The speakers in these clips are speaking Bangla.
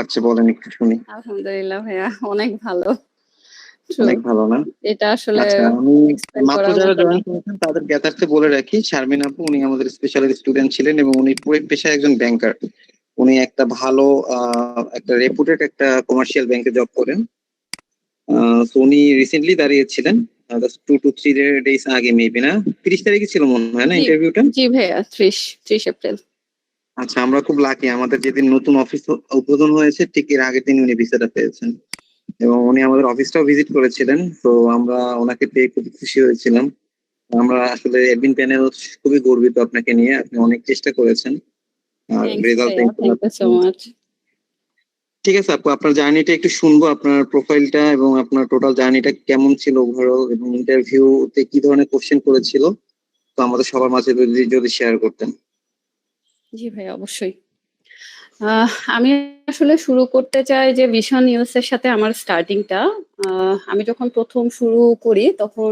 কাটছে বলেন একটু শুনি। আলহামদুলিল্লাহ ভাইয়া, অনেক ভালো। অনেক ভালো না? এটা আসলে আচ্ছা, আমি এক্সপেক্ট মাত্র করার যারা মতো না। জয়েন করেছেন তাদের জ্ঞাতার্থে বলে রাখি, শারমিন আপু উনি আমাদের স্পেশাল স্টুডেন্ট ছিলেন এবং উনি পেশায় একজন ব্যাংকার। উনি একটা ভালো একটা রেপুটেড একটা কমার্শিয়াল ব্যাংকে জব করেন। তো উনি রিসেন্টলি দাঁড়িয়েছিলেন 2 to 3 days আগে, মেবি না 30 তারিখে ছিল মনে হয় না জি ইন্টারভিউটা। জি ভাইয়া, 30 এপ্রিল। আচ্ছা, আমরা খুব লাকি, আমাদের যেদিন নতুন অফিস উদ্বোধন হয়েছে ঠিক এর আগের দিন উনি ভিসাটা পেয়েছেন এবং উনি আমাদের অফিসটাও ভিজিট করেছিলেন। তো আমরা ওনাকে পেয়ে খুব খুশি হয়েছিলাম। আমরা আসলে অ্যাডমিন প্যানেল খুবই গর্বিত আপনাকে নিয়ে, আপনি অনেক চেষ্টা করেছেন আর থ্যাঙ্কস রেজাল্ট ভাইয়া, থ্যাংক ইউ সো মাচ। ঠিক আছে আপু, আপনার জার্নিটা একটু শুনবো, আপনার প্রোফাইলটা এবং আপনার টোটাল জার্নিটা কেমন ছিল ওভারঅল, এবং ইন্টারভিউতে কি ধরনের কোশ্চেন করেছিল, তো আমাদের সবার মাঝে যদি যদি শেয়ার করতেন। জি ভাইয়া, অবশ্যই। আমি আসলে শুরু করতে চাই যে ভিশন নিউজের সাথে আমার স্টার্টিংটা। আমি যখন প্রথম শুরু করি তখন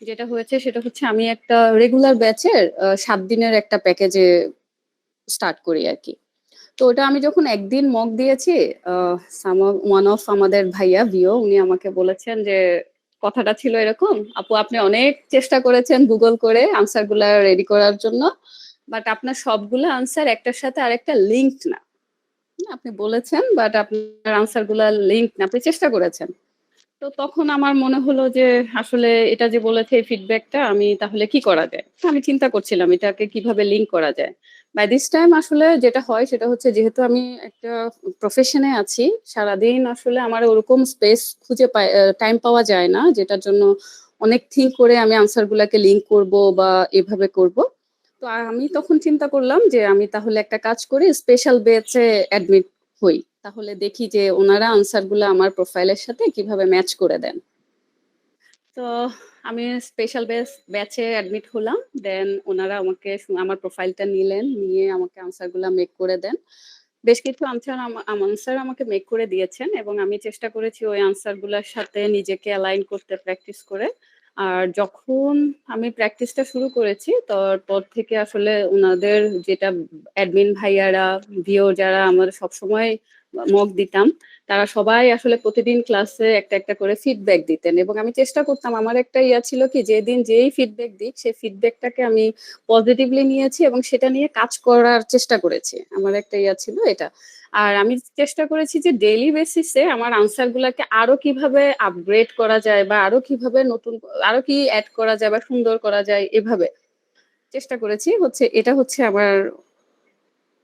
যেটা হয়েছে সেটা হচ্ছে আমি একটা রেগুলার ব্যাচের 7 দিনের একটা প্যাকেজে স্টার্ট করি আর কি। তো ওটা আমি যখন একদিন মক দিয়েছি, ওয়ান অফ আমাদের ভাইয়া ভিও উনি আমাকে বলেছেন যে কথাটা ছিল এরকম, আপু আপনি অনেক চেষ্টা করেছেন গুগল করে আনসার গুলা রেডি করার জন্য, বাট আপনার সবগুলো আনসার একটার সাথে আরেকটা লিঙ্কড না। আপনি বলেছেন বাট আপনার আনসার গুলা লিঙ্ক না, আপনি চেষ্টা করেছেন। তো তখন আমার মনে হলো যে আসলে এটা যে বলেছে এই ফিডব্যাকটা, আমি তাহলে কি করা যায়। তো আমি চিন্তা করছিলাম এটাকে কিভাবে লিঙ্ক করা যায়। বাই দিস টাইম আসলে যেটা হয় সেটা হচ্ছে, যেহেতু আমি একটা প্রফেশনে আছি, সারাদিন আসলে আমার ওরকম স্পেস খুঁজে টাইম পাওয়া যায় না যেটার জন্য অনেক থিঙ্ক করে আমি আনসার গুলাকে লিঙ্ক করব বা এভাবে করব। তো আমি তখন চিন্তা করলাম যে আমি তাহলে একটা কাজ করি, স্পেশাল ব্যাচে অ্যাডমিট হই, তাহলে দেখি যে ওনারা আনসার গুলো আমার প্রোফাইলের সাথে কিভাবে ম্যাচ করে দেন। তো আমি স্পেশাল ব্যাচে অ্যাডমিট হলাম। দেন ওনারা আমাকে আমার প্রোফাইলটা নিলেন, নিয়ে আমাকে আনসার গুলা মেক করে দেন। বেশ কিছু আনসার আমাকে মেক করে দিয়েছেন এবং আমি চেষ্টা করেছি ওই আনসার গুলার সাথে নিজেকে অ্যালাইন করতে প্র্যাকটিস করে। আর যখন আমি প্র্যাকটিসটা শুরু করেছি তারপর থেকে আসলে ওনাদের যেটা অ্যাডমিন ভাইয়ারা, ভিও যারা আমাদের সবসময় মক দিতাম, তারা সবাই আসলে প্রতিদিন ক্লাসে একটা একটা করে ফিডব্যাক দিতেন এবং আমি চেষ্টা করতাম, আমার একটা ইয়া ছিল কি, যেদিন যেই ফিডব্যাক দিক সেই ফিডব্যাকটাকে আমি পজিটিভলি নিয়েছি এবং সেটা নিয়ে কাজ করার চেষ্টা করেছি। আমার একটা ইয়া ছিল এটা। আর আমি চেষ্টা করেছি যে ডেইলি বেসিসে আমার আনসার গুলাকে আরো কিভাবে আপগ্রেড করা যায় বা আরো কিভাবে নতুন আরো কি অ্যাড করা যায় বা সুন্দর করা যায়, এভাবে চেষ্টা করেছি। এটা হচ্ছে আমার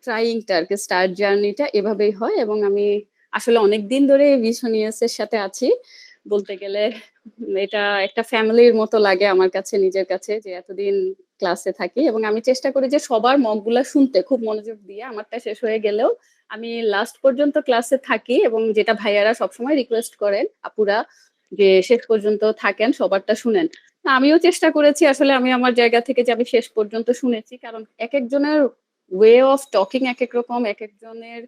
ট্রাইংটা আর কি, স্টার্ট জার্নিটা এভাবেই হয়। এবং আমি আসলে অনেকদিন ধরে ভিশনিয়াস এর সাথে আছি বলতে গেলে। এটা একটা ফ্যামিলির মতো লাগে আমার কাছে, নিজের কাছে, যে এতদিন ক্লাসে থাকি এবং আমি চেষ্টা করি যে সবার মকগুলা শুনতে খুব মনোযোগ দিয়ে। আমারটা শেষ হয়ে গেলেও আমি লাস্ট পর্যন্ত ক্লাসে থাকি এবং যেটা ভাইয়ারা সবসময় রিকোয়েস্ট করেন আপুরা যে শেষ পর্যন্ত থাকেন, সবারটা শুনেন। আমিও চেষ্টা করেছি আসলে, আমি আমার জায়গা থেকে যে আমি শেষ পর্যন্ত শুনেছি, কারণ এক একজনের ওয়ে অফ টকিং এক এক রকম, এক একজনের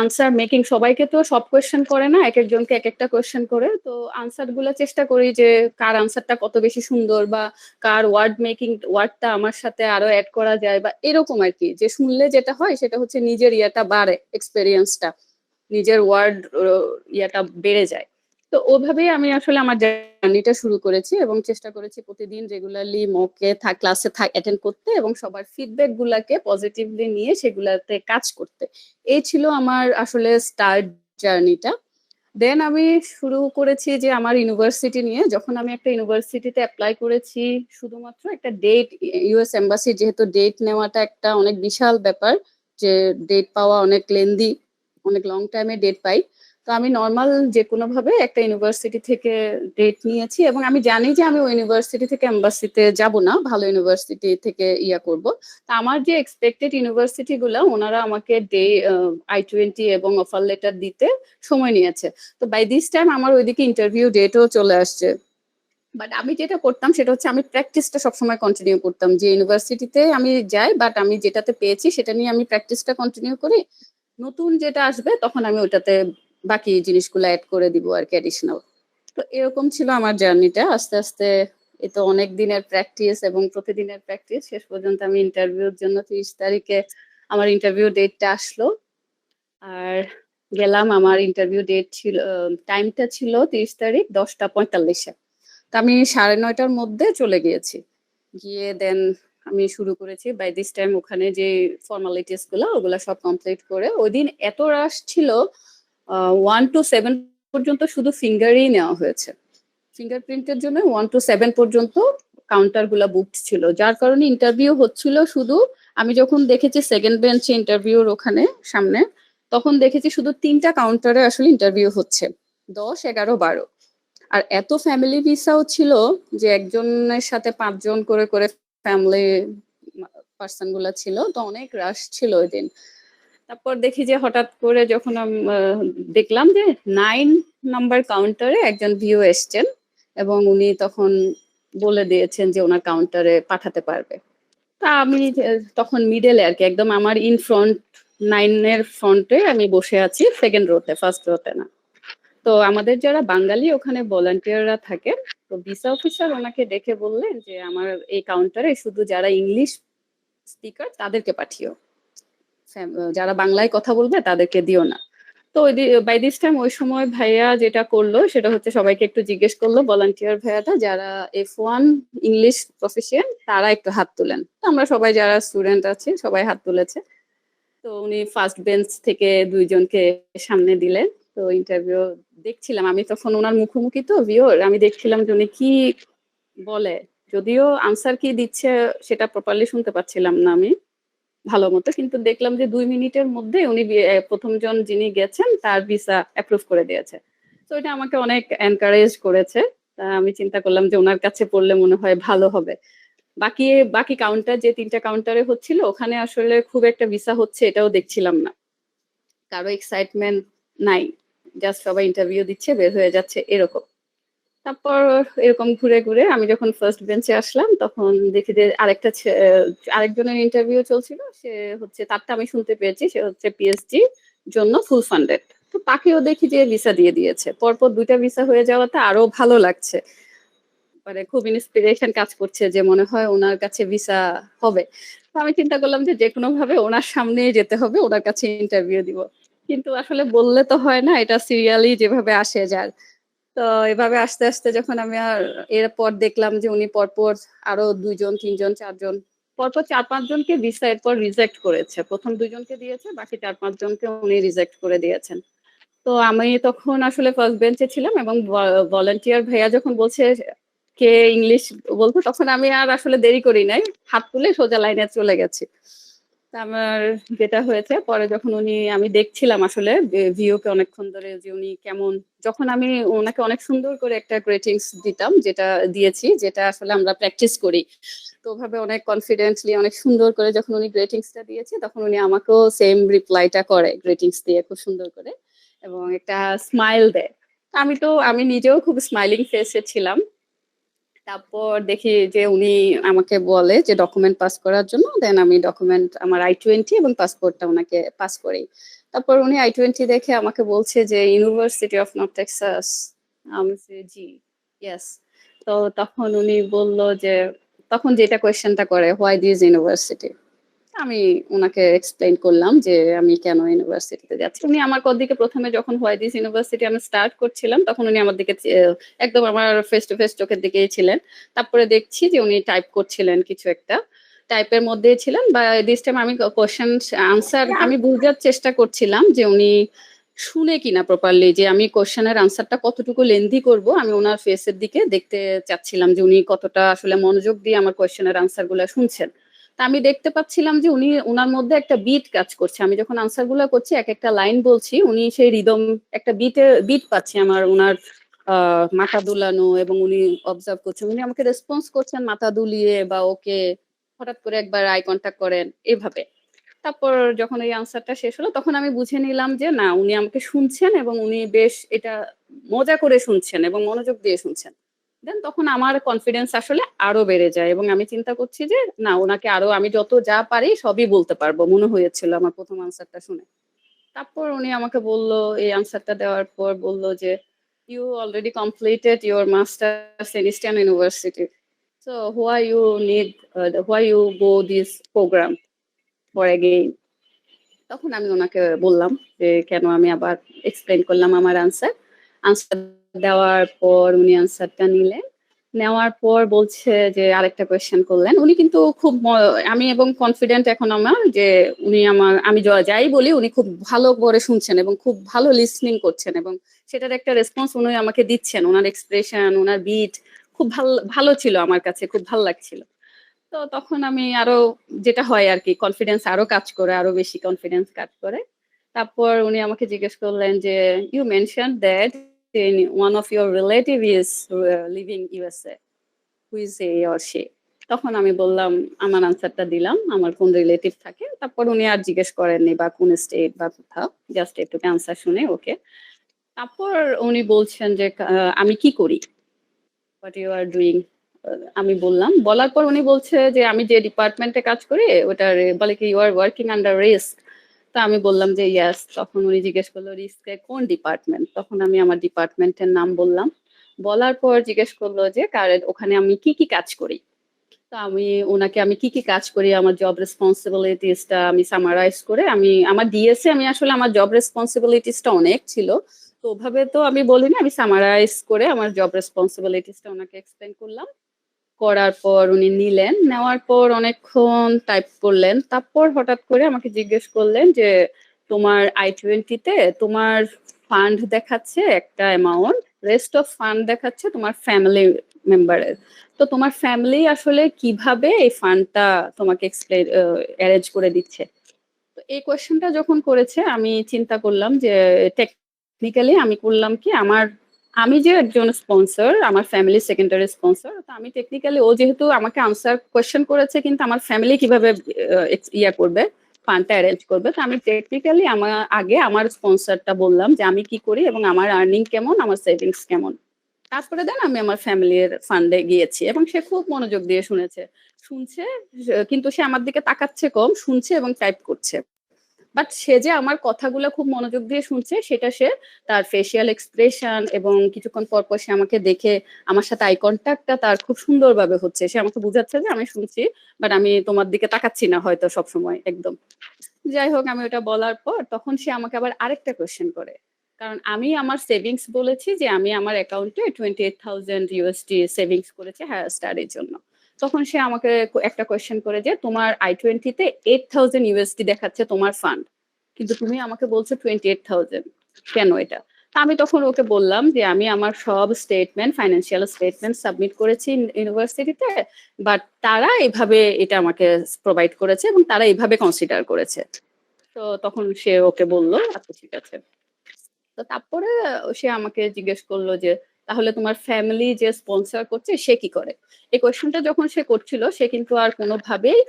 আনসার মেকিং, সবাইকে তো সব কোয়েশ্চেন করে না, এক একজনকে এক একটা কোয়েশ্চেন করে। তো আনসার গুলো চেষ্টা করি যে কার আনসারটা কত বেশি সুন্দর বা কার ওয়ার্ড মেকিং ওয়ার্ডটা আমার সাথে আরো অ্যাড করা যায় বা এরকম আর কি। যে শুনলে যেটা হয় সেটা হচ্ছে নিজের ইয়াটা বাড়ে, এক্সপেরিয়েন্সটা, নিজের ওয়ার্ড ইয়াটা বেড়ে যায়। তো ওভাবেই আমি আসলে আমার জার্নিটা শুরু করেছি এবং চেষ্টা করেছি প্রতিদিন রেগুলারলি মকে ক্লাসে অ্যাটেন্ড করতে এবং সবার ফিডব্যাক গুলাকে পজিটিভলি নিয়ে সেগুলাতে কাজ করতে। এই ছিল আমার আসলে স্টার্ট জার্নিটা। দেন আমি শুরু করেছি যে আমার ইউনিভার্সিটি নিয়ে। যখন আমি একটা ইউনিভার্সিটিতে অ্যাপ্লাই করেছি, শুধুমাত্র একটা ডেট, ইউএস এম্বাসি যেহেতু ডেট নেওয়াটা একটা অনেক বিশাল ব্যাপার, যে ডেট পাওয়া অনেক লেন্দি, অনেক লং টাইমে ডেট পাই। তো আমি নর্মাল যে কোনো ভাবে একটা ইউনিভার্সিটি থেকে ডেট নিয়েছি এবং আমি জানি যে আমি ওই ইউনিভার্সিটি থেকে এম্বাসিতে যাব না, ভালো ইউনিভার্সিটি থেকে ইয়া করব। তা আমার যে এক্সপেক্টেড ইউনিভার্সিটি গুলো, ওনারা আমাকে I-20 এবং অফার লেটার দিতে সময় নিয়েছে। তো বাই দিস টাইম আমার ওইদিকে ইন্টারভিউ ডেটও চলে আসছে। বাট আমি যেটা করতাম সেটা হচ্ছে আমি প্র্যাকটিসটা সবসময় কন্টিনিউ করতাম, যে ইউনিভার্সিটিতে আমি যাই বাট আমি যেটাতে পেয়েছি সেটা নিয়ে আমি প্র্যাকটিসটা কন্টিনিউ করি। নতুন যেটা আসবে তখন আমি ওটাতে বাকি জিনিসগুলো অ্যাড করে দিব আর কি, অ্যাডিশনাল। তো এরকম ছিল আমার জার্নিটা। আস্তে আস্তে এ তো অনেক দিনের প্র্যাকটিস এবং প্রতিদিনের প্র্যাকটিস, শেষ পর্যন্ত আমি ইন্টারভিউর জন্য 30 তারিখে আমার ইন্টারভিউ ডেটটা আসলো। আর গেলাম, আমার ইন্টারভিউ ডেট ছিল, টাইমটা ছিল 30 তারিখ 10:45-এ। তো আমি 9:30টার মধ্যে চলে গিয়েছি। গিয়ে দেন আমি শুরু করেছি। বাই দিস টাইম ওখানে যে ফর্মালিটিস গুলো ওগুলা সব কমপ্লিট করে, ওই দিন এত রাশ ছিল, 1 to 7 পর্যন্ত শুধু ফিঙ্গারই নেওয়া হয়েছে। ফিঙ্গারপ্রিন্টের জন্য 1 to 7 পর্যন্ত কাউন্টার গুলা বুকড ছিল, যার কারণে ইন্টারভিউ হচ্ছিল শুধু। আমি যখন দেখেছি সেকেন্ড বেঞ্চে ইন্টারভিউর ওখানে সামনে, তখন দেখেছি শুধু 3টা কাউন্টারে আসলে ইন্টারভিউ হচ্ছে, 10, 11, 12। আর এত ফ্যামিলি ভিসাও ছিল যে একজনের সাথে 5 জন করে করে ফ্যামিলি পার্সন গুলা ছিল, তো অনেক রাশ ছিল ওই দিন। তারপর দেখি যে হঠাৎ করে যখন দেখলাম যে 9 নাম্বার কাউন্টারে একজন ভিউ এসছেন, এবং উনি তখন বলে দিয়েছেন যে ওনার কাউন্টারে পাঠাতে পারবে। তা আমি তখন মিডলে আর কি, একদম আমার ইন ফ্রন্ট 9-এর ফ্রন্টে আমি বসে আছি, সেকেন্ড রোতে, ফার্স্ট রোতে না। তো আমাদের যারা বাঙালি ওখানে ভলান্টিয়াররা থাকে, তো ভিসা অফিসার ওনাকে দেখে বললেন যে আমার এই কাউন্টারে শুধু যারা ইংলিশ স্পিকার তাদেরকে পাঠিও, যারা বাংলায় কথা বলবে তাদেরকে দিও না। তো বাই দিস টাইম ওই সময় ভাইয়া যেটা করলো সেটা হচ্ছে সবাইকে একটু জিজ্ঞেস করলো, ভলান্টিয়ার ভাইয়াটা যারা F1 ইংলিশ প্রফেশন তারা একটু হাত তুলেন। তো আমরা সবাই যারা স্টুডেন্ট আছি সবাই হাত তুলেছে। তো উনি ফার্স্ট বেঞ্চ থেকে 2 জনকে সামনে দিলেন। তো ইন্টারভিউ দেখছিলাম আমি তখন, ওনার মুখোমুখি তো ভিওর, আমি দেখছিলাম যে উনি কি বলে, যদিও আনসার কি দিচ্ছে সেটা প্রপারলি শুনতে পাচ্ছিলাম না আমি ভালো মতো, কিন্তু দেখলাম যে 2 মিনিটের মধ্যে উনি প্রথম জন যিনি গেছেন তার ভিসা অ্যাপ্রুভ করে দিয়েছে। তো এটা আমাকে অনেক এনকারেজ করেছে। আমি চিন্তা করলাম যে ওনার কাছে পড়লে মনে হয় ভালো হবে। বাকি বাকি কাউন্টার যে 3টা কাউন্টারে হচ্ছিল ওখানে আসলে খুব একটা ভিসা হচ্ছে এটাও দেখছিলাম না, কারো এক্সাইটমেন্ট নাই, জাস্ট সবাই ইন্টারভিউ দিচ্ছে বের হয়ে যাচ্ছে এরকম। তারপর এরকম ঘুরে ঘুরে আমি যখন ফার্স্ট বেঞ্চে আসলাম তখন দেখি যে আরেকজনের ইন্টারভিউ চলছিল, সে হচ্ছে, তারটা আমি শুনতে পেয়েছি, সে হচ্ছে পিএইচডি জন্য ফুল ফান্ডেড। তো তাকেও দেখি যে ভিসা দিয়ে দিয়েছে, পরপর 2টা ভিসা হয়ে যাওয়াতে আরো ভালো লাগছে, মানে খুব ইন্সপিরেশন কাজ করছে যে মনে হয় ওনার কাছে ভিসা হবে। তো আমি চিন্তা করলাম যে কোনো ভাবে ওনার সামনে যেতে হবে, ওনার কাছে ইন্টারভিউ দিব। কিন্তু আসলে বললে তো হয় না, এটা সিরিয়ালি যেভাবে আসে যার। তো এভাবে আস্তে আস্তে যখন আমি আর এরপর দেখলাম যে উনি পরপর আরো 2 জন, 3 জন, 4 জন, পরপর 4-5 জনকে ভিসা এরপর রিজেক্ট করেছে। প্রথম 2 জনকে দিয়েছে, বাকি 4-5 জনকে উনি রিজেক্ট করে দিয়েছেন। তো আমি তখন আসলে ফার্স্ট বেঞ্চে ছিলাম, এবং ভলান্টিয়ার ভাইয়া যখন বলছে কে ইংলিশ বলতো, তখন আমি আর আসলে দেরি করি নাই, হাত তুলে সোজা লাইনে চলে গেছি। আমার যেটা হয়েছে পরে যখন আমি দেখছিলাম আসলে ভিউকে অনেকক্ষণ ধরে যে উনি কেমন, যখন আমি ওনাকে অনেক সুন্দর করে একটা গ্রেটিংস দিতাম, যেটা দিয়েছি, যেটা আসলে আমরা প্র্যাকটিস করি, তো ওভাবে অনেক কনফিডেন্টলি অনেক সুন্দর করে যখন উনি গ্রেটিংসটা দিয়েছে তখন উনি আমাকেও সেম রিপ্লাইটা করে গ্রেটিংস দিয়ে খুব সুন্দর করে, এবং একটা স্মাইল দেয়। আমি নিজেও খুব স্মাইলিং ফেসে ছিলাম। তারপর দেখি যে উনি আমাকে বলে যে ডকুমেন্ট পাস করার জন্য, দেন আমি ডকুমেন্ট আমার I-20 এবং পাসপোর্টটা ওনাকে পাস করি। তারপর উনি I-20 দেখে আমাকে বলছে যে ইউনিভার্সিটি অফ নর্থ টেক্সাস। আমি জি, ইয়েস। তো তখন উনি বলল যে, তখন যেটা কোয়েশ্চেনটা করে, হোয়াই দিস ইউনিভার্সিটি। আমি ওনাকে এক্সপ্লেইন করলাম যে আমি কেন ইউনিভার্সিটিতে যাচ্ছি। উনি আমার দিকে প্রথমে যখন হোয়াই দিস ইউনিভার্সিটি আমি স্টার্ট করছিলাম তখন উনি আমার দিকে একদম আমার ফেস টু ফেস চোখের দিকেই ছিলেন। তারপরে দেখছি যে উনি টাইপ করছিলেন কিছু একটা, টাইপের মধ্যেই ছিলেন। বা দিস টাইম আমি কোশ্চেন আনসার আমি বোঝার চেষ্টা করছিলাম যে উনি শুনে কিনা প্রপারলি, যে আমি কোশ্চেনের আনসারটা কতটুকু লেন্দি করব, আমি ওনার ফেসের দিকে দেখতে চাচ্ছিলাম যে উনি কতটা আসলে মনোযোগ দিয়ে আমার কোশ্চেনের আনসার গুলা শুনছেন। তা আমি দেখতে পাচ্ছিলাম যে ওনার মধ্যে একটা বিট কাজ করছে, আমি যখন আনসার গুলো করছি এক একটা লাইন বলছি, উনি সেই রিদম একটা বিট পাচ্ছি আমার, ওনার মাথা দুলানো, এবং উনি অবজার্ভ করছেন, উনি আমাকে রেসপন্স করছেন মাথা দুলিয়ে বা ওকে, হঠাৎ করে একবার আই কন্ট্যাক্ট করেন এভাবে। তারপর যখন এই আনসারটা শেষ হলো তখন আমি বুঝে নিলাম যে না, উনি আমাকে শুনছেন এবং উনি বেশ এটা মজা করে শুনছেন এবং মনোযোগ দিয়ে শুনছেন। দেন তখন আমার কনফিডেন্স আসলে আরো বেড়ে যায়, এবং আমি চিন্তা করছি যে না, ওনাকে আরো আমি যত যা পারি সবই বলতে পারবো মনে হয়েছিল আমার প্রথম আনসারটা শুনে। তারপর উনি আমাকে বলল, এই আনসারটা দেওয়ার পর বলল যে you already completed your masters in Eastern University, so why you go this program for again. তখন আমি ওনাকে বললাম যে কেন আমি আবার এক্সপ্লেন করলাম আমার আনসার দেওয়ার পর উনি আনসারটা নিলেন। নেওয়ার পর বলছে যে আরেকটা কোয়েশ্চেন করলেন। উনি কিন্তু খুব আমি এবং কনফিডেন্ট এখন আমার যে উনি আমি যাই বলি উনি খুব ভালো করে শুনছেন এবং খুব ভালো লিসনিং করছেন এবং সেটার একটা রেসপন্স উনি আমাকে দিচ্ছেন। ওনার এক্সপ্রেশন, ওনার বিট খুব ভালো ভালো ছিল, আমার কাছে খুব ভালো লাগছিল। তো তখন আমি আরো, যেটা হয় আর কি, কনফিডেন্স আরো কাজ করে, আরো বেশি কনফিডেন্স কাজ করে। তারপর উনি আমাকে জিজ্ঞেস করলেন যে you mention that one of your relative is living USA, who is he or she. তখন আমি বললাম, আমার আনসারটা দিলাম আমার কোন রিলেটিভ থাকে। তারপর উনি আর জিজ্ঞেস করেননি বা কোন স্টেট বা কোথাও, জাস্ট একটু আনসার শুনে ওকে। তারপর উনি বলছেন যে আমি কি করি, হোয়াট ইউ আর ডুইং। আমি বললাম, বলার পর উনি বলছে যে আমি যে ডিপার্টমেন্টে কাজ করি ওটা বলে কি you are working under risk. তা আমি বললাম যে ইয়াস। তখন উনি জিজ্ঞেস করলো রিস্কের কোন ডিপার্টমেন্ট। তখন আমি আমার ডিপার্টমেন্টের নাম বললাম। বলার পর জিজ্ঞেস করলো যে ওখানে আমি কি কি কাজ করি। তো আমি ওনাকে আমি কি কি কাজ করি, আমার জব রেসপন্সিবিলিটিসটা আমি সামারাইজ করে আমি আমার দিয়েছে। আমি আসলে আমার জব রেসপন্সিবিলিটিসটা অনেক ছিল, তো ওভাবে তো আমি বলিনি, আমি সামারাইজ করে আমার জব রেসপন্সিবিলিটিসটা ওনাকে এক্সপ্লেন করলাম। করার পর উনি নিলেন, নেওয়ার পর অনেকক্ষণ টাইপ করলেন। তারপর হঠাৎ করে আমাকে জিজ্ঞেস করলেন যে তোমার I-20 তোমার ফান্ড দেখাচ্ছে একটা অ্যামাউন্ট, রেস্ট অফ ফান্ড দেখাচ্ছে তোমার ফ্যামিলি মেম্বারের। তো তোমার ফ্যামিলি আসলে কিভাবে এই ফান্ডটা তোমাকে এক্সপ্লেন অ্যারেঞ্জ করে দিচ্ছে। তো এই কোয়েশ্চেনটা যখন করেছে আমি চিন্তা করলাম যে টেকনিক্যালি আমি করলাম কি, আমি যে একজন স্পন্সর, আমার ফ্যামিলি সেকেন্ডারি স্পন্সর, তো আমি টেকনিক্যালি, ও যেহেতু আমাকে আনসার কোয়েশ্চেন করেছে কিন্তু আমার ফ্যামিলি কিভাবে ইয়া করবে, ফান্ডটা অ্যারেঞ্জ করবে, তো আমি টেকনিক্যালি আগে আমার স্পন্সরটা বললাম যে আমি কি করি এবং আমার আর্নিং কেমন, আমার সেভিংস কেমন। তারপরে দেন আমি আমার ফ্যামিলির ফান্ডে গিয়েছি এবং সে খুব মনোযোগ দিয়ে শুনছে, কিন্তু সে আমার দিকে তাকাচ্ছে কম, শুনছে এবং টাইপ করছে। বাট সে যে আমার কথাগুলো খুব মনোযোগ দিয়ে শুনছে সেটা সে তার ফেসিয়াল এক্সপ্রেশন এবং কিছুক্ষণ পর পর সে আমাকে দেখে আমার সাথে আই কন্ট্যাক্টটা তার খুব সুন্দরভাবে হচ্ছে। সে আমাকে বুঝাচ্ছে যে আমি শুনছি, বাট আমি তোমার দিকে তাকাচ্ছি না হয়তো সবসময় একদম। যাই হোক, আমি ওটা বলার পর তখন সে আমাকে আবার আরেকটা কোয়েশ্চেন করে, কারণ আমি আমার সেভিংস বলেছি যে আমি আমার অ্যাকাউন্টে $28,000 সেভিংস করেছি হায়ার স্টাডির জন্য। তখন সে আমাকে একটা কোয়েশ্চেন করে যে তোমার I-20 $8,000 দেখাচ্ছে তোমার ফান্ড, কিন্তু তুমি আমাকে বলছো 28,000, কেন এটা? তা আমি তখন ওকে বললাম যে আমি আমার সব স্টেটমেন্ট, ফাইন্যান্সিয়াল স্টেটমেন্ট সাবমিট করেছি ইউনিভার্সিটিতে, বাট তারা এভাবে এটা আমাকে প্রোভাইড করেছে এবং তারা এইভাবে কনসিডার করেছে। তো তখন সে ওকে বললো আচ্ছা ঠিক আছে। তো তারপরে সে আমাকে জিজ্ঞেস করলো যে তাহলে তোমার ফ্যামিলি যে স্পন্সর করছে সে কি করে। এই কোয়েশ্চেনটা যখন সে করছিল সে কিন্তু আর কোনোভাবেই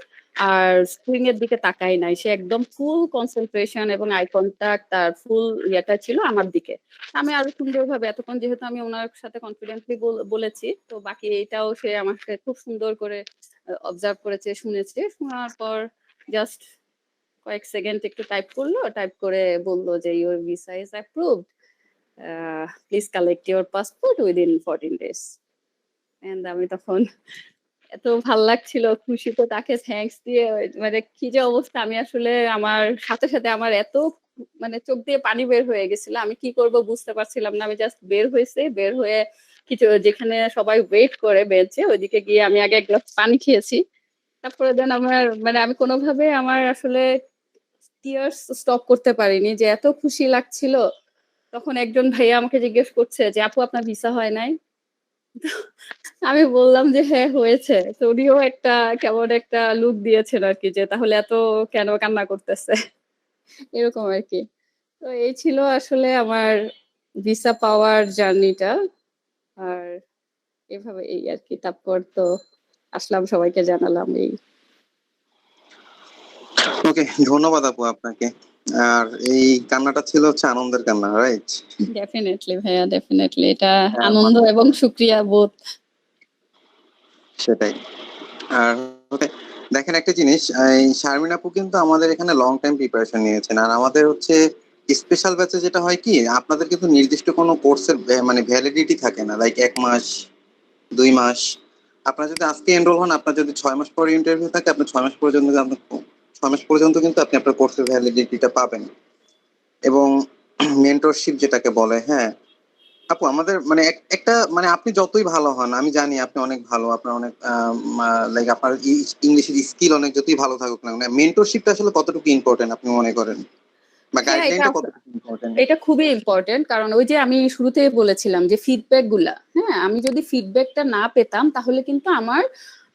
আর স্ক্রিন এর দিকে তাকাই নাই, সে একদম ফুল কনসেন্ট্রেশন এবং আই কন্টাক্ট তার ফুল ইয়েটা ছিল আমার দিকে। আমি আরো সুন্দরভাবে, এতক্ষণ যেহেতু আমি ওনার সাথে কনফিডেন্টলি বলেছি, তো বাকি এটাও সে আমার সাথে খুব সুন্দর করে অবজার্ভ করেছে, শুনেছে। শোনার পর জাস্ট কয়েক সেকেন্ড একটু টাইপ করলো, টাইপ করে বললো যে your visa is approved, please collect your passport within 14 days। And আমি তখন এত ভাল লাগছিল, খুশিতে তাকে থ্যাঙ্কস দিয়ে মানে কি যে অবস্থা, আমি আসলে আমার সাথে সাথে আমার এত মানে চোখ দিয়ে পানি বের হয়ে গেছিল, আমি কি করব বুঝতে পারছিলাম না। আমি জাস্ট বের হয়ে কিছু যেখানে সবাই ওয়েট করে বেঞ্চে ওইদিকে গিয়ে আমি আগে এক গ্লাস পানি খেয়েছি। তারপরে দেন আমার মানে আমি কোনোভাবে আমার আসলে টিয়ার্স স্টপ করতে পারিনি, যে এত খুশি লাগছিল। তখন একজন ভাইয়া আমাকে জিজ্ঞেস করছে যে আপু আপনার ভিসা হয় নাই। আমি বললাম যে হ্যাঁ হয়েছে। তো উনিও একটা কেমন একটা লুক দিয়েছেন আর কি, যে তাহলে এত কেন কান্না করতেছে, এরকম আর কি। তো এই ছিল আসলে আমার ভিসা পাওয়ার জার্নিটা। আর এভাবে এই আর কি, তারপর তো আসলাম, সবাইকে জানালাম এই। ওকে, ধন্যবাদ আপু আপনাকে। আর এই কান্নাটা ছিল হচ্ছে আনন্দের কান্না, রাইট? ডেফিনেটলি ভাইয়া, ডেফিনেটলি এটা আনন্দ এবং শুকরিয়া বোধ। সেটাই। আর দেখেন একটা জিনিস, এই শারমিন আপু কিন্তু আমাদের এখানে লং টাইম প্রিপারেশন নিয়েছেন। আর আমাদের হচ্ছে স্পেশাল ব্যাচে যেটা হয় কি, আপনাদের কিন্তু নির্দিষ্ট কোনো কোর্সের মানে ভ্যালিডিটি থাকে না, লাইক 1 মাস 2 মাস। আপনার যদি আজকে এনরোল হন, আপনার যদি 6 মাস পরে ইন্টারভিউ থাকে, আপনি 6 মাস পর্যন্ত আপনার 6 মাস পর্যন্ত কিন্তু আপনি আপনার কোর্সের ভ্যালিডিটিটা পাবেন। এবং মেন্টরশিপ যেটাকে বলে, হ্যাঁ আপু আমাদের মানে একটা মানে আপনি যতই ভালো হন, আমি জানি আপনি অনেক ভালো, আপনার অনেক লাইক আপনার ইংলিশের স্কিল অনেক যতই ভালো থাকুক না, মেন্টরশিপটা আসলে কতটুকু ইম্পর্টেন্ট আপনি মনে করেন, বা হ্যাঁ, এটা গাইডলাইনটা কতটুকু ইম্পর্টেন্ট? এটা খুবই ইম্পর্টেন্ট, কারণ ওই যে আমি শুরুতে বলেছিলাম যে ফিডব্যাক গুলা, হ্যাঁ আমি যদি ফিডব্যাকটা না পেতাম তাহলে কিন্তু আমার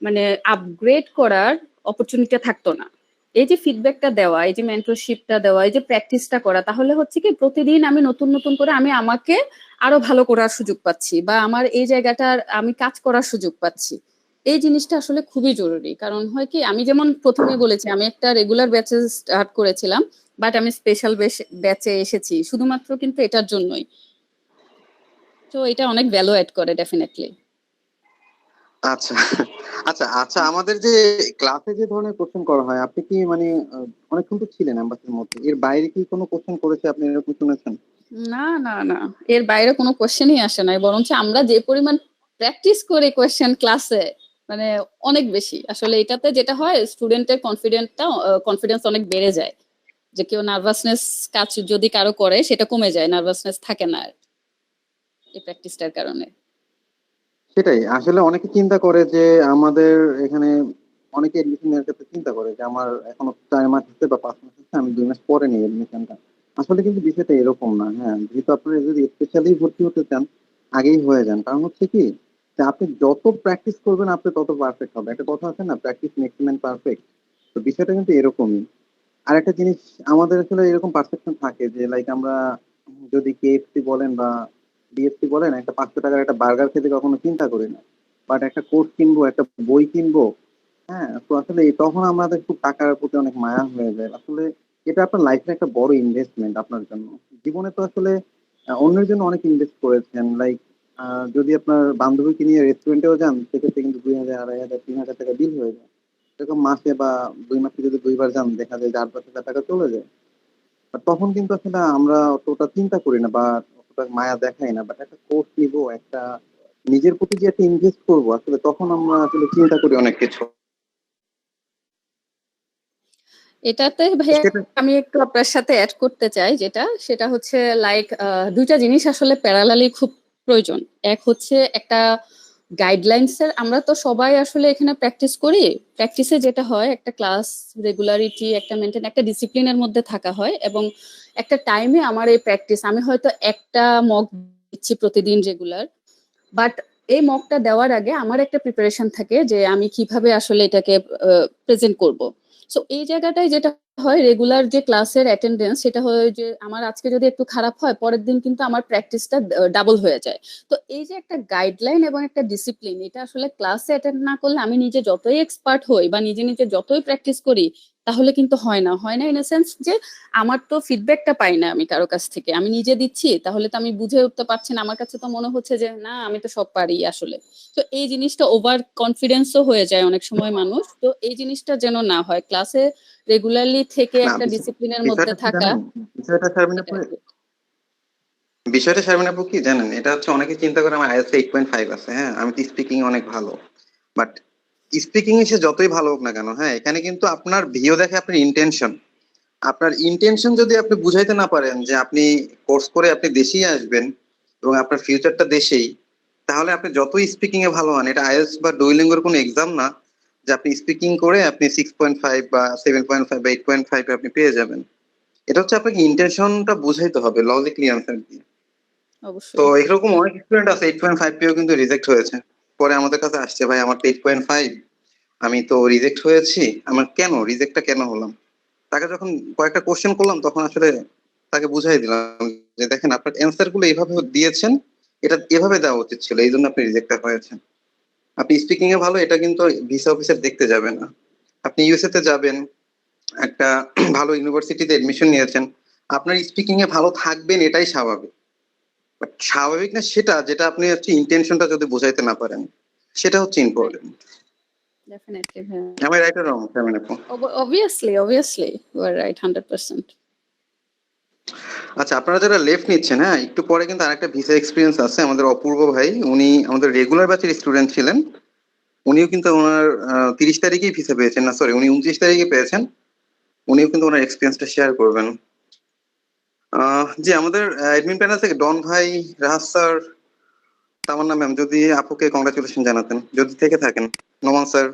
মানে আপগ্রেড করার অপরচুনিটি থাকতো না। এই যে ফিডব্যাকটা দেওয়া, এই যে মেন্টরশিপটা দেওয়া, এই যে প্র্যাকটিসটা করা, তাহলে হচ্ছে কি প্রতিদিন আমি নতুন নতুন করে আমি আমাকে আরো ভালো করার সুযোগ পাচ্ছি, বা আমার এই জায়গাটার আমি কাজ করার সুযোগ পাচ্ছি। এই জিনিসটা আসলে খুবই জরুরি, কারণ হয় কি আমি যেমন প্রথমে বলেছি আমি একটা রেগুলার ব্যাচে স্টার্ট করেছিলাম, বাট আমি স্পেশাল ব্যাচে এসেছি শুধুমাত্র কিন্তু এটার জন্যই। তো এটা অনেক ভ্যালু অ্যাড করে ডেফিনেটলি। আচ্ছা আচ্ছা আচ্ছা, আমাদের যে ক্লাসে যে ধরনের কোশ্চেন করা হয়, আপনি কি মানে অনেকক্ষণ তো ছিলেন অ্যাম্বাসির মধ্যে, এর বাইরে কি কোনো কোশ্চেন করেছে আপনি এরকম শুনেছেন? না না না, এর বাইরে কোনো কোশ্চেনই আসে নাই, বরঞ্চ আমরা যে পরিমাণ প্র্যাকটিস করি কোশ্চেন ক্লাসে, মানে অনেক বেশি। আসলে এটাতে যেটা হয় স্টুডেন্টের কনফিডেন্স অনেক বেড়ে যায়, যে কেউ নার্ভাসনেস কাজ যদি কারো করে সেটা কমে যায়, নার্ভাসনেস থাকে না আর এই প্র্যাকটিসটার কারণে। সেটাই, আসলে অনেকে চিন্তা করে যে আমাদের এখানে অনেকে এডমিশন নেওয়ার ক্ষেত্রে চিন্তা করে যে আমার এখনো 4 মাস আছে বা 5 মাস আছে, আমি 2 মাস পরে নিই এডমিশনটা। আসলে কিন্তু বিষয়টা এরকম না, হ্যাঁ যেহেতু আপনারা যদি স্পেশালি ভর্তি হতে চান আগেই হয়ে যান, কারণ হচ্ছে কি যে আপনি যত প্র্যাকটিস করবেন আপনি তত পারফেক্ট হবে। একটা কথা আছে না, প্র্যাকটিস মেক্স ম্যান পারফেক্ট। তো বিষয়টা কিন্তু এরকমই। আর একটা জিনিস, আমাদের আসলে এরকম পারসেপশন থাকে যে লাইক আমরা যদি কেএফসি বলেন বা বিএফসি বলেন, একটা 500 টাকার একটা বার্গার খেতে কখনো চিন্তা করি না, বাট একটা কোর্স কিনবো, একটা বই কিনবো। হ্যাঁ, তো আসলে তখন আমাদের খুব টাকার প্রতি অনেক মায়া হয়ে যায় আসলে। এটা আপনার লাইফের একটা বড় ইনভেস্টমেন্ট আপনার জন্য। জীবনে তো আসলে অন্যের জন্য অনেক ইনভেস্ট করেছেন, লাইক যদি আপনার বান্ধবীকে নিয়ে রেস্টুরেন্টেও যান, সেক্ষেত্রে কিন্তু 2,000, 2,500, 3,000 টাকা বিল হয়ে যায়। এরকম মাসে বা 2 মাসে যদি 2 বার যান, দেখা যায় যে 8-10 হাজার টাকা চলে যায়। আর তখন কিন্তু আসলে আমরা অতটা চিন্তা করি না বা অতটা মায়া দেখাই না, বাট একটা কোর্স নিবো, একটা নিজের প্রতি যে একটা ইনভেস্ট করবো, আসলে তখন আমরা আসলে চিন্তা করি অনেক কিছু। এটাতে ভাইয়া সেটা আমি একটু আপনার সাথে অ্যাড করতে চাই, যেটা সেটা হচ্ছে লাইক দুইটা জিনিস আসলে প্যারালালি খুব প্রয়োজন। এক হচ্ছে একটা গাইডলাইন্স এর, আমরা তো সবাই আসলে এখানে প্র্যাকটিস করি, প্র্যাকটিসে যেটা হয় একটা ক্লাস রেগুলারিটি, একটা মেনটেন, একটা ডিসিপ্লিনের মধ্যে থাকা হয়, এবং একটা টাইমে আমার এই প্র্যাকটিস, আমি হয়তো একটা মক দিচ্ছি প্রতিদিন রেগুলার, বাট এই মকটা দেওয়ার আগে আমার একটা প্রিপারেশন থাকে যে আমি কিভাবে আসলে এটাকে প্রেজেন্ট করব। সো এই জায়গাটায় যেটা হয়, রেগুলার যে ক্লাসের অ্যাটেন্ডেন্স, সেটা হয় যে আমার আজকে যদি একটু খারাপ হয়, পরের দিন কিন্তু আমার প্র্যাকটিসটা ডাবল হয়ে যায়। তো এই যে একটা গাইডলাইন এবং একটা ডিসিপ্লিন, এটা আসলে ক্লাসে অ্যাটেন্ড না করলে আমি নিজে যতই এক্সপার্ট হই বা নিজে নিজে যতই প্র্যাকটিস করি, তাহলে কিন্তু হয় না ইন এ সেন্স যে আমার তো ফিডব্যাকটা পাই না আমি কারো কাছ থেকে, আমি নিজে দিচ্ছি তাহলে তো আমি বুঝে উঠতে পারছি না, আমার কাছে তো মনে হচ্ছে যে না আমি তো সব পারি আসলে। তো এই জিনিসটা ওভার কনফিডেন্সও হয়ে যায় অনেক সময় মানুষ, তো এই জিনিসটা যেন না হয়, ক্লাসে রেগুলারলি থেকে না, একটা ডিসিপ্লিনের মধ্যে বিষয়টা কি থাকা। জানেন, বিষয়টা শারমিন এটা আপু, আর কি। বিষয়টা শারমিন আপু কি জানেন, এটা হচ্ছে অনেকে চিন্তা করে আমার আইএলটিএস 8.5 আছে, হ্যাঁ আমি তো স্পিকিং অনেক ভালো, বাট স্পিকিং এ সে যতই ভালো হোক না কেন, হ্যাঁ এখানে কিন্তু আপনার ভিও দেখে আপনার ইন্টেনশন। আপনার ইন্টেনশন যদি আপনি বুঝাইতে না পারেন যে আপনি কোর্স করে আপনি দেশেই আসবেন এবং আপনার ফিউচারটা দেশেই, তাহলে আপনি যতই স্পিকিং এ ভালো হন, এটা আইএলটিএস বা ডুওলিঙ্গোর কোনো এক্সাম না যে আপনি স্পিকিং করে আপনি 6.5 বা 7.5 বা 8.5 আপনি পেয়ে যাবেন। এটা হচ্ছে আপনাকে ইন্টেনশনটা বুঝাইতে হবে লজিক্যালি আনসার দিয়ে। তো অবশ্যই। এরকম অনেক স্টুডেন্ট আছে 8.5 পেয়েও কিন্তু রিজেক্ট হয়েছে, পরে আমাদের কাছে আসছে, ভাই আমার তো 8.5, আমি তো রিজেক্ট হয়েছি, আমার কেন রিজেক্টটা কেন হলাম। তাকে যখন কয়েকটা কোশ্চেন করলাম, তখন আসলে তাকে বুঝাই দিলাম যে দেখেন আপনার অ্যান্সার গুলো এইভাবে দিয়েছেন, এটা এভাবে দেওয়া উচিত ছিল, এই জন্য আপনি রিজেক্ট হয়েছেন। আপনি স্পিকিং এ ভালো, এটা কিন্তু ভিসা অফিসার দেখতে যাবে না। আপনি ইউএসএ তে যাবেন, একটা ভালো ইউনিভার্সিটিতে এডমিশন নিয়েছেন, আপনার স্পিকিং এ ভালো থাকবেন এটাই স্বাভাবিক। বাট স্বাভাবিক না সেটা, যেটা আপনি হচ্ছে ইন্টেনশনটা যদি বোঝাইতে না পারেন, সেটা হচ্ছে ইম্পর্টেন্ট। ডেফিনেটলি হ্যাঁ। আমি রাইট আর রং শারমিন আপু? Obviously you are right 100%। আচ্ছা, আপনারা যারা লেফট নিচ্ছেন, হ্যাঁ একটু পরে কিন্তু আরেকটা ভিসা এক্সপিরিয়েন্স আছে, আমাদের অপূর্ব ভাই, উনি আমাদের রেগুলার ব্যাচের স্টুডেন্ট ছিলেন। উনিও কিন্তু ওনার 30 তারিখেই ভিসা পেয়েছেন, না সরি উনি 29 তারিখে পেয়েছেন। উনিও কিন্তু ওনার এক্সপিরিয়েন্সটা শেয়ার করবেন। জি, আমাদের অ্যাডমিন প্যানেল থেকে ডন ভাই, রাহাত স্যার, তামান্না ম্যাম যদি আপুকে কংগ্রাচুলেশন জানাতেন যদি থেকে থাকেন। নোমান স্যার।